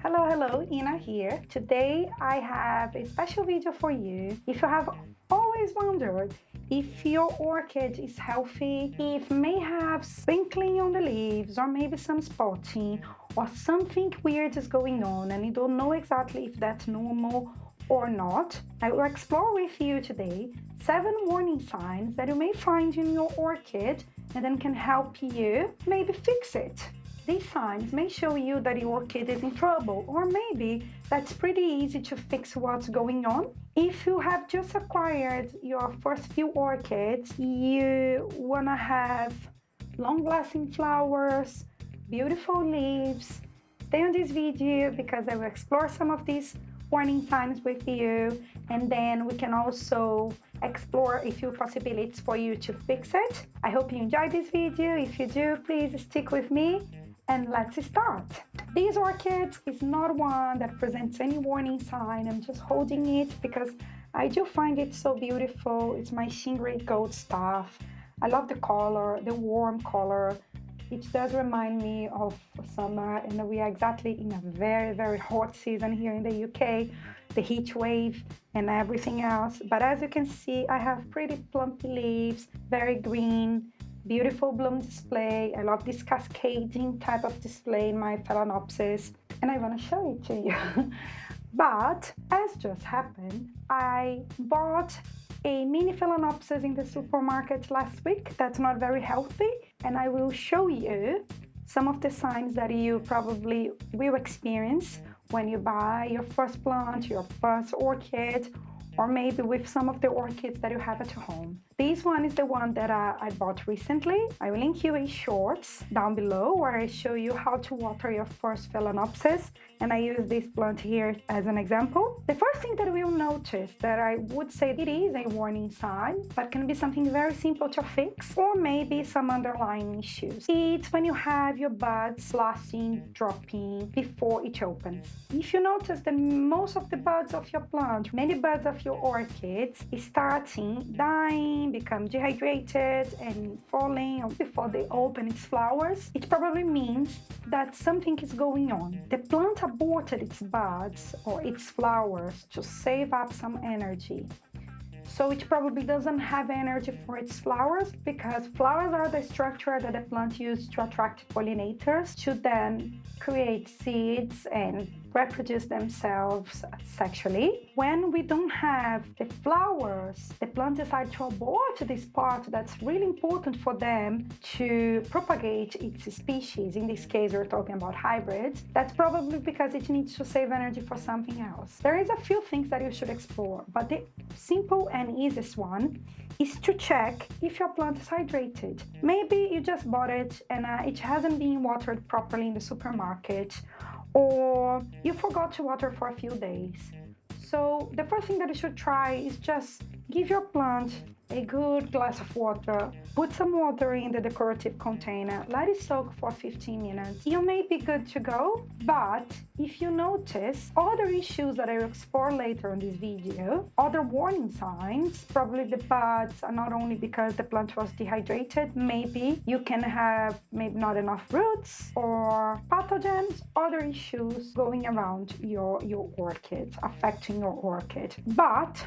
Hello, Ina here. Today I have a special video for you. If you have always wondered if your orchid is healthy, if may have sprinkling on the leaves or maybe some spotting or something weird is going on and you don't know exactly if that's normal or not, I will explore with you today 7 warning signs that you may find in your orchid and then can help you maybe fix it. These signs may show you that your orchid is in trouble, or maybe that's pretty easy to fix what's going on. If you have just acquired your first few orchids, you wanna have long-lasting flowers, beautiful leaves, stay on this video because I will explore some of these warning signs with you, and then we can also explore a few possibilities for you to fix it. I hope you enjoyed this video. If you do, please stick with me. And let's start. This orchid is not one that presents any warning sign. I'm just holding it because I do find it so beautiful. It's my shingly gold staff. I love the color, the warm color. It does remind me of summer, and we are exactly in a very hot season here in the UK, the heat wave and everything else. But as you can see, I have pretty plump leaves, very green, beautiful bloom display. I love this cascading type of display in my Phalaenopsis, and I want to show it to you. But as just happened, I bought a mini Phalaenopsis in the supermarket last week that's not very healthy, and I will show you some of the signs that you probably will experience when you buy your first plant, your first orchid, or maybe with some of the orchids that you have at home. This one is the one that I bought recently. I will link you a shorts down below where I show you how to water your first Phalaenopsis, and I use this plant here as an example. The first thing that we'll notice that I would say it is a warning sign, but can be something very simple to fix, or maybe some underlying issues. It's when you have your buds blasting, dropping before it opens. If you notice that most of the buds of your plant, many buds of your orchids is starting dying, become dehydrated and falling before they open its flowers, it probably means that something is going on. The plant aborted its buds or its flowers to save up some energy. So it probably doesn't have energy for its flowers, because flowers are the structure that the plant uses to attract pollinators to then create seeds and reproduce themselves sexually. When we don't have the flowers, the plant decides to abort this part that's really important for them to propagate its species. In this case, we're talking about hybrids. That's probably because it needs to save energy for something else. There is a few things that you should explore, but the simple and easiest one is to check if your plant is hydrated. Maybe you just bought it and it hasn't been watered properly in the supermarket, or you forgot to water for a few days. So the first thing that you should try is just give your plant a good glass of water, put some water in the decorative container, let it soak for 15 minutes. You may be good to go, but if you notice other issues that I will explore later in this video, other warning signs, probably the buds are not only because the plant was dehydrated, maybe you can have maybe not enough roots or pathogens, other issues going around your orchid, affecting your orchid. But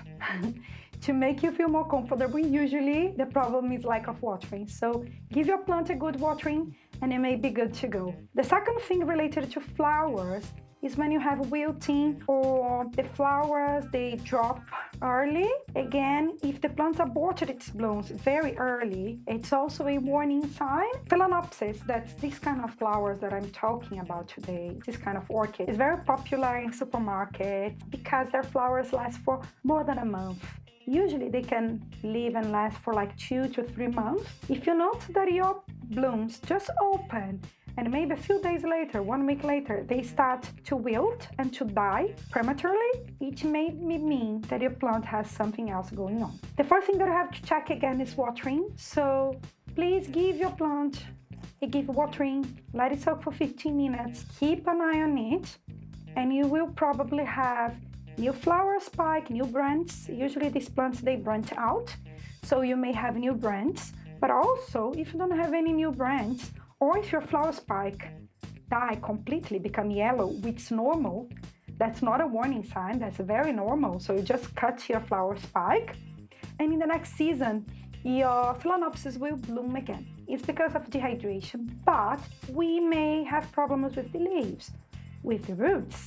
to make you feel more comfortable, usually the problem is lack of watering. So give your plant a good watering and it may be good to go. The second thing related to flowers is when you have wilting or the flowers, they drop early. Again, if the plant aborted its blooms very early, it's also a warning sign. Phalaenopsis, that's this kind of flowers that I'm talking about today, this kind of orchid, is very popular in supermarkets because their flowers last for more than a month. Usually they can live and last for like 2 to 3 months. If you notice that your blooms just open and maybe a few days later, 1 week later, they start to wilt and to die prematurely, it may mean that your plant has something else going on. The first thing that you have to check again is watering. So please give your plant a give watering, let it soak for 15 minutes, keep an eye on it, and you will probably have new flower spike, new branches. Usually these plants, they branch out, so you may have new branches. But also, if you don't have any new branches, or if your flower spike die completely, become yellow, which is normal. That's not a warning sign, that's very normal. So you just cut your flower spike, and in the next season, your Phalaenopsis will bloom again. It's because of dehydration, but we may have problems with the leaves, with the roots.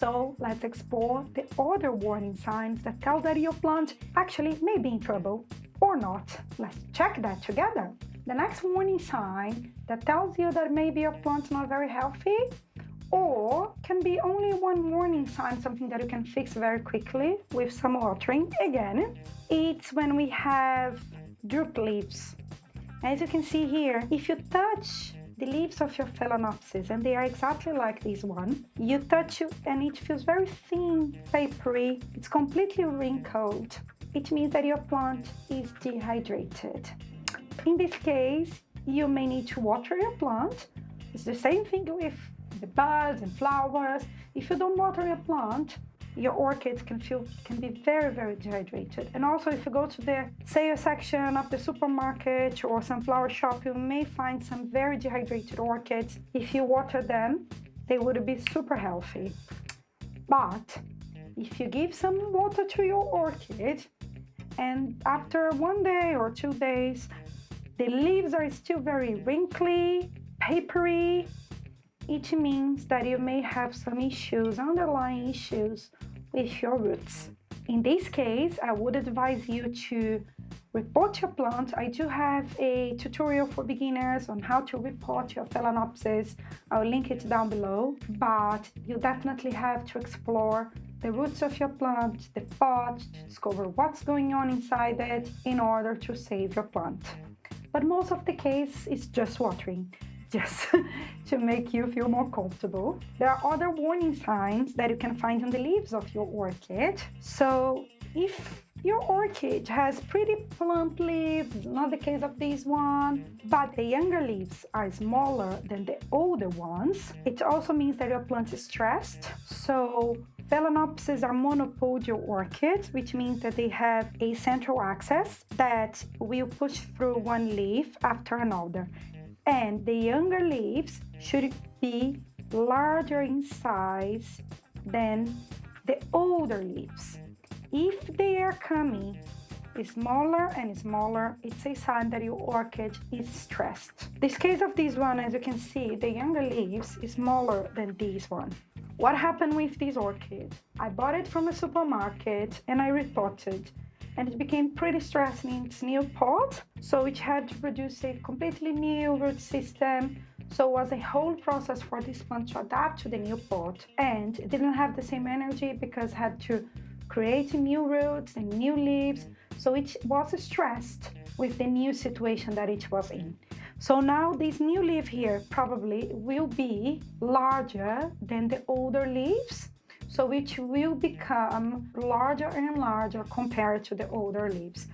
So let's explore the other warning signs that tell that your plant actually may be in trouble or not. Let's check that together. The next warning sign that tells you that maybe your plant's not very healthy, or can be only one warning sign, something that you can fix very quickly with some watering. Again, it's when we have droop leaves. As you can see here, if you touch the leaves of your Phalaenopsis, and they are exactly like this one, you touch it and it feels very thin, papery, it's completely wrinkled. It means that your plant is dehydrated. In this case, you may need to water your plant. It's the same thing with the buds and flowers. If you don't water your plant, your orchids can be very, very dehydrated. And also, if you go to the sale section of the supermarket or some flower shop, you may find some very dehydrated orchids. If you water them, they would be super healthy. But if you give some water to your orchid, and after 1 day or 2 days, the leaves are still very wrinkly, papery, it means that you may have some issues, underlying issues with your roots. In this case, I would advise you to repot your plant. I do have a tutorial for beginners on how to repot your Phalaenopsis. I'll link it down below, but you definitely have to explore the roots of your plant, the pot, to discover what's going on inside it in order to save your plant. But most of the case is just watering, just to make you feel more comfortable. There are other warning signs that you can find on the leaves of your orchid. So if your orchid has pretty plump leaves, not the case of this one, but the younger leaves are smaller than the older ones, it also means that your plant is stressed. So Phalaenopsis are monopodial orchids, which means that they have a central axis that will push through one leaf after another. And the younger leaves should be larger in size than the older leaves. If they are coming smaller and smaller, it's a sign that your orchid is stressed. This case of this one, as you can see, the younger leaves is smaller than this one. What happened with this orchid? I bought it from a supermarket and I repotted, and it became pretty stressed in its new pot, so it had to produce a completely new root system. So it was a whole process for this plant to adapt to the new pot, and it didn't have the same energy because it had to create new roots and new leaves, so it was stressed with the new situation that it was in. So now this new leaf here probably will be larger than the older leaves, so it will become larger and larger compared to the older leaves.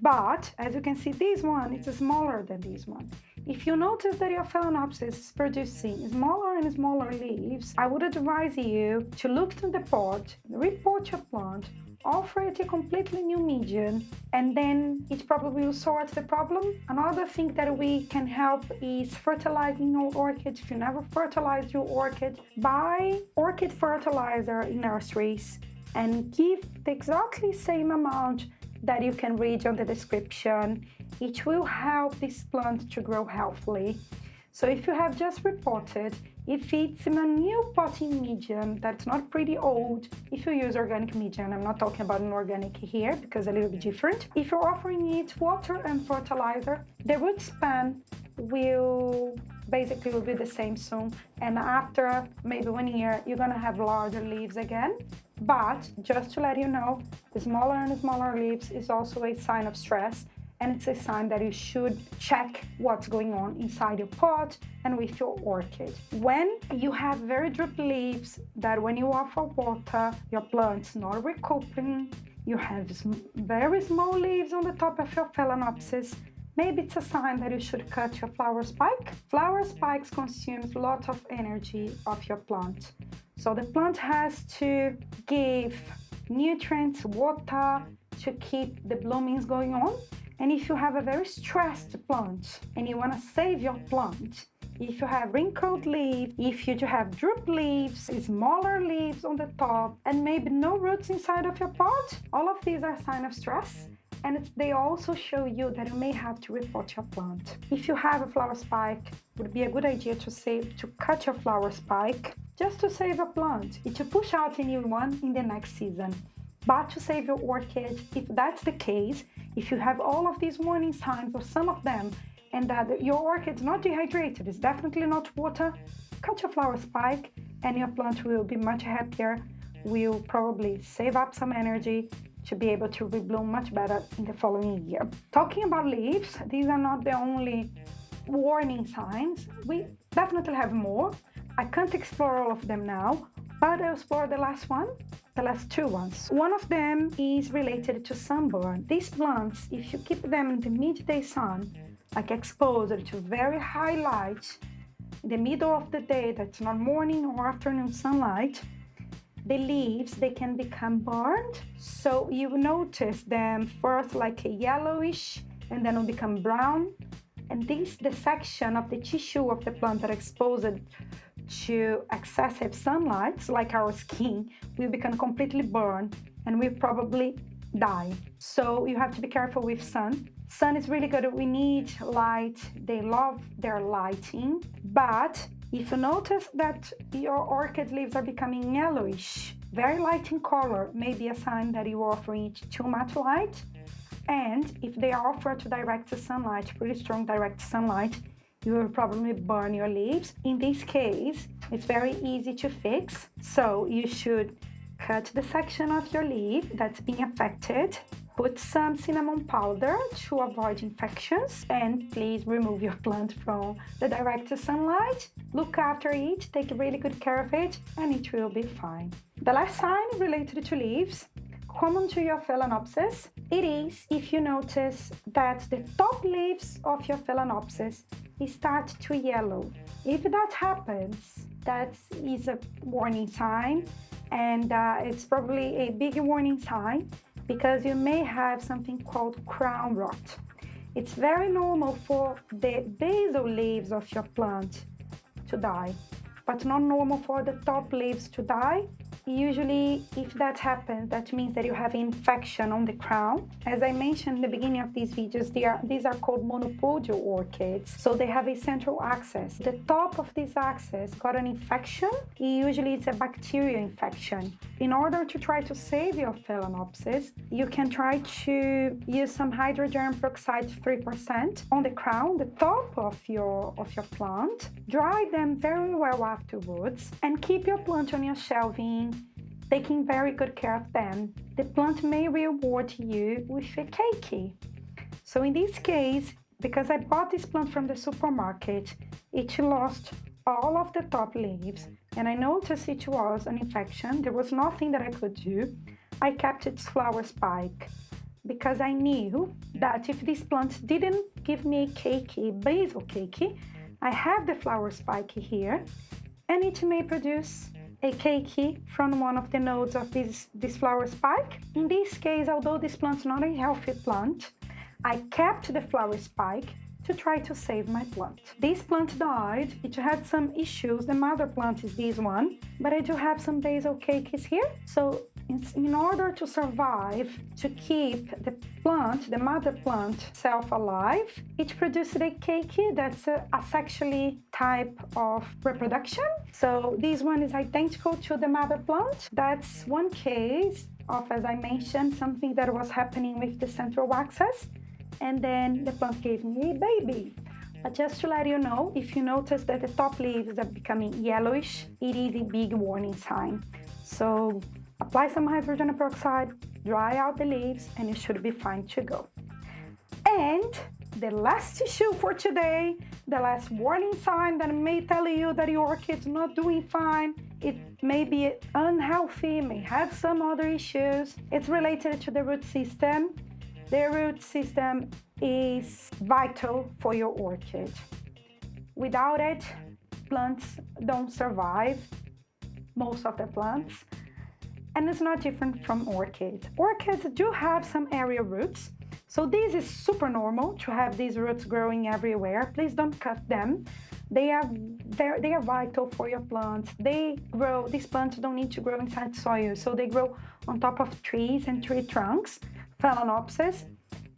But as you can see, this one is smaller than this one. If you notice that your Phalaenopsis is producing smaller and smaller leaves, I would advise you to look to the pot, repot your plant, offer it a completely new medium, and then it probably will sort the problem. Another thing that we can help is fertilizing your orchid. If you never fertilized your orchid, buy orchid fertilizer in nurseries and give the exactly same amount that you can read on the description. It will help this plant to grow healthily. So if you have just repotted, if it's in a new potting medium that's not pretty old, if you use organic medium, I'm not talking about an organic here because it's a little bit different. If you're offering it water and fertilizer, the root span will be the same soon. And after maybe 1 year, you're gonna have larger leaves again. But just to let you know, the smaller and smaller leaves is also a sign of stress, and it's a sign that you should check what's going on inside your pot and with your orchid. When you have very droopy leaves, that when you offer water, your plant's not recuperating, you have very small leaves on the top of your Phalaenopsis, maybe it's a sign that you should cut your flower spike. Flower spikes consume a lot of energy of your plant. So the plant has to give nutrients, water to keep the bloomings going on. And if you have a very stressed plant and you want to save your plant, if you have wrinkled leaves, if you have droop leaves, smaller leaves on the top, and maybe no roots inside of your pot, all of these are signs of stress. And they also show you that you may have to repot your plant. If you have a flower spike, it would be a good idea to cut your flower spike just to save a plant, and to push out a new one in the next season. But to save your orchid, if that's the case, if you have all of these warning signs or some of them, and that your orchid is not dehydrated, it's definitely not water, cut your flower spike and your plant will be much happier, will probably save up some energy to be able to rebloom much better in the following year. Talking about leaves, these are not the only warning signs. We definitely have more. I can't explore all of them now, but I'll explore the last two ones. One of them is related to sunburn. These plants, if you keep them in the midday sun, like exposed to very high light, in the middle of the day, that's not morning or afternoon sunlight, the leaves, they can become burned. So you notice them first like a yellowish, and then will become brown. And the section of the tissue of the plant that are exposed to excessive sunlight, like our skin, will become completely burned and will probably die. So you have to be careful with sun. Sun is really good. We need light. They love their lighting. But if you notice that your orchid leaves are becoming yellowish, very light in color, may be a sign that you're offering it too much light. And if they are offered to direct sunlight, pretty strong direct sunlight, you will probably burn your leaves. In this case, it's very easy to fix. So you should cut the section of your leaf that's being affected, put some cinnamon powder to avoid infections, and please remove your plant from the direct sunlight. Look after it, take really good care of it, and it will be fine. The last sign related to leaves, common to your Phalaenopsis, it is if you notice that the top leaves of your Phalaenopsis start to yellow. If that happens, that is a warning sign, and it's probably a big warning sign because you may have something called crown rot. It's very normal for the basal leaves of your plant to die, but not normal for the top leaves to die. Usually, if that happens, that means that you have infection on the crown. As I mentioned in the beginning of these videos, these are called monopodial orchids. So they have a central axis. The top of this axis got an infection. Usually it's a bacterial infection. In order to try to save your Phalaenopsis, you can try to use some hydrogen peroxide 3% on the crown, the top of your plant. Dry them very well afterwards and keep your plant on your shelving, taking very good care of them. The plant may reward you with a cakey. So in this case, because I bought this plant from the supermarket, it lost all of the top leaves, and I noticed it was an infection. There was nothing that I could do. I kept its flower spike because I knew that if this plant didn't give me a cakey, basil cakey, I have the flower spike here, and it may produce a cakey from one of the nodes of this flower spike. In this case, although this plant is not a healthy plant, I kept the flower spike to try to save my plant. This plant died. It had some issues. The mother plant is this one, but I do have some basil cakeys here. So in order to survive, to keep the plant, the mother plant, self alive, it produced a cakey that's a asexually type of reproduction. So this one is identical to the mother plant. That's one case of, as I mentioned, something that was happening with the central axis. And then the plant gave me a baby. But just to let you know, if you notice that the top leaves are becoming yellowish, it is a big warning sign. So apply some hydrogen peroxide, dry out the leaves, and you should be fine to go. And the last issue for today, the last warning sign that may tell you that your orchid's not doing fine, it may be unhealthy, may have some other issues. It's related to the root system. The root system is vital for your orchid. Without it, plants don't survive, most of the plants. And it's not different from orchids. Orchids do have some area roots, so this is super normal to have these roots growing everywhere. Please don't cut them. They are vital for your plants. These plants don't need to grow inside soil, so they grow on top of trees and tree trunks, Phalaenopsis,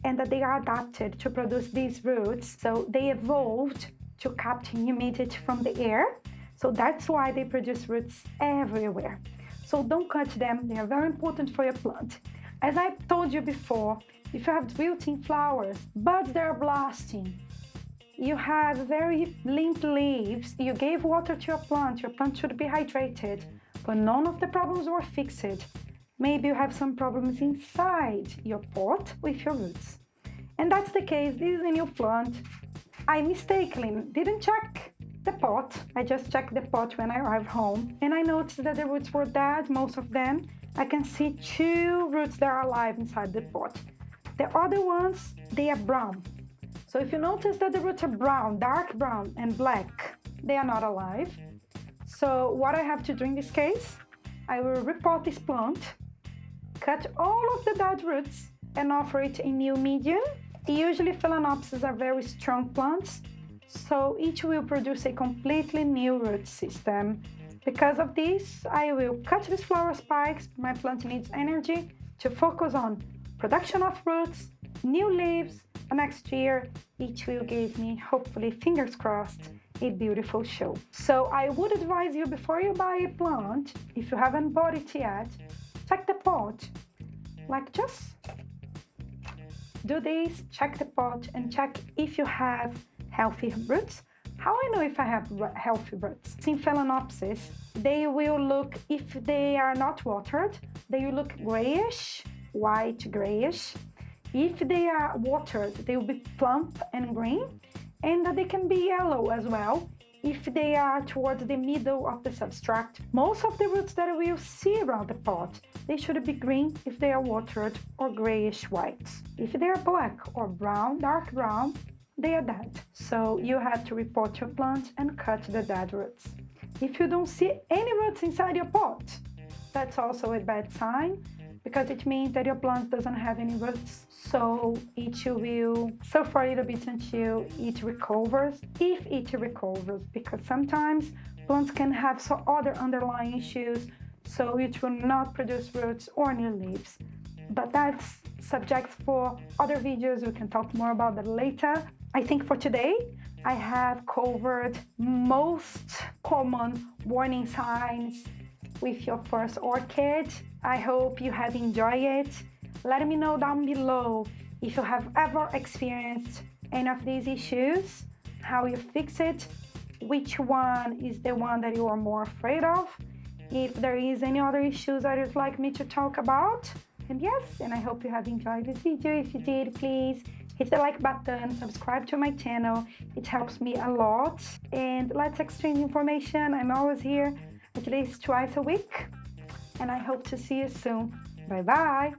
and that they are adapted to produce these roots. So they evolved to capture humidity from the air. So that's why they produce roots everywhere. So don't cut them. They are very important for your plant. As I told you before, if you have wilting flowers, buds that are blasting, you have very limp leaves, you gave water to your plant should be hydrated, but none of the problems were fixed. Maybe you have some problems inside your pot with your roots. And that's the case. This is a new plant. I mistakenly didn't check the pot. I just checked the pot when I arrived home, and I noticed that the roots were dead, most of them. I can see 2 roots that are alive inside the pot. The other ones, they are brown. So if you notice that the roots are brown, dark brown and black, they are not alive. So what I have to do in this case, I will repot this plant, cut all of the dead roots and offer it a new medium. Usually Phalaenopsis are very strong plants, so each will produce a completely new root system. Because of this, I will cut these flower spikes. My plant needs energy to focus on production of roots, new leaves, and next year each will give me, hopefully, fingers crossed, a beautiful show. So I would advise you, before you buy a plant, if you haven't bought it yet, check the pot. Like, just do this, check the pot and check if you have healthy roots. How I know if I have healthy roots? In Phalaenopsis, they will look, if they are not watered, they will look grayish, white grayish. If they are watered, they will be plump and green, and they can be yellow as well if they are towards the middle of the substrate. Most of the roots that we will see around the pot, they should be green if they are watered, or grayish white. If they are black or brown, dark brown, they are dead. So you have to repot your plant and cut the dead roots. If you don't see any roots inside your pot, that's also a bad sign, because it means that your plant doesn't have any roots. So it will suffer a little bit until it recovers, if it recovers, because sometimes plants can have some other underlying issues, so it will not produce roots or new leaves. But that's subject for other videos. We can talk more about that later. I think for today, I have covered most common warning signs with your first orchid. I hope you have enjoyed it. Let me know down below if you have ever experienced any of these issues, how you fix it, which one is the one that you are more afraid of, if there is any other issues that you'd like me to talk about. And yes, and I hope you have enjoyed this video. If you did, please hit the like button, subscribe to my channel. It helps me a lot. And let's exchange information. I'm always here at least twice a week. And I hope to see you soon. Bye-bye.